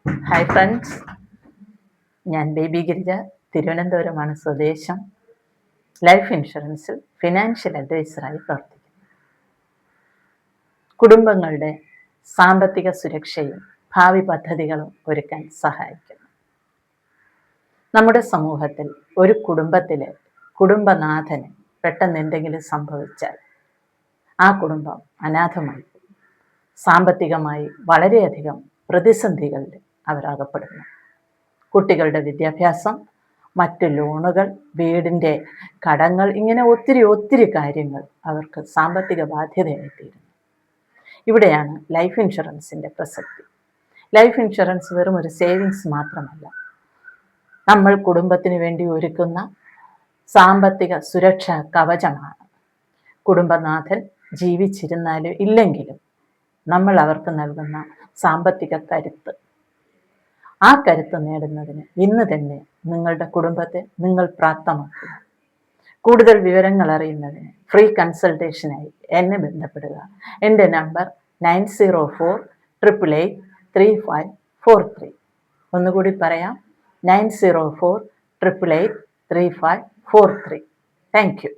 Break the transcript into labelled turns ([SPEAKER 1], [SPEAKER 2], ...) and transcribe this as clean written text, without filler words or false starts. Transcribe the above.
[SPEAKER 1] Hi friends, ഞാൻ baby Girija. തിരുവനന്തപുരമാണ് സ്വദേശം. Life ഇൻഷുറൻസിൽ financial അഡ്വൈസറായി പ്രവർത്തിക്കുന്നു. കുടുംബങ്ങളുടെ സാമ്പത്തിക സുരക്ഷയും ഭാവി പദ്ധതികളും ഒരുക്കാൻ സഹായിക്കുന്നു. നമ്മുടെ സമൂഹത്തിൽ ഒരു കുടുംബത്തിലെ കുടുംബനാഥന് പെട്ടെന്ന് എന്തെങ്കിലും സംഭവിച്ചാൽ ആ കുടുംബം അനാഥമായി, സാമ്പത്തികമായി വളരെയധികം പ്രതിസന്ധികളിൽ അവർ അകപ്പെടുന്നു. കുട്ടികളുടെ വിദ്യാഭ്യാസം, മറ്റ് ലോണുകൾ, വീടിൻ്റെ കടങ്ങൾ, ഇങ്ങനെ ഒത്തിരി കാര്യങ്ങൾ അവർക്ക് സാമ്പത്തിക ബാധ്യതയായിത്തീരുന്നു. ഇവിടെയാണ് ലൈഫ് ഇൻഷുറൻസിൻ്റെ പ്രസക്തി. ലൈഫ് ഇൻഷുറൻസ് വെറും ഒരു സേവിങ്സ് മാത്രമല്ല, നമ്മൾ കുടുംബത്തിന് വേണ്ടി ഒരുക്കുന്ന സാമ്പത്തിക സുരക്ഷാ കവചമാണ്. കുടുംബനാഥൻ ജീവിച്ചിരുന്നാലും ഇല്ലെങ്കിലും നമ്മൾ അവർക്ക് നൽകുന്ന സാമ്പത്തിക കരുത്ത്. ആ കരുത്ത് നേടുന്നതിന് ഇന്ന് തന്നെ നിങ്ങളുടെ കുടുംബത്തെ നിങ്ങൾ പ്രാപ്തമാക്കുക. കൂടുതൽ വിവരങ്ങൾ അറിയുന്നതിന് ഫ്രീ കൺസൾട്ടേഷനായി എന്നെ ബന്ധപ്പെടുക. എൻ്റെ നമ്പർ 9048883543. ഒന്നുകൂടി പറയാം, 9048883543. Thank you.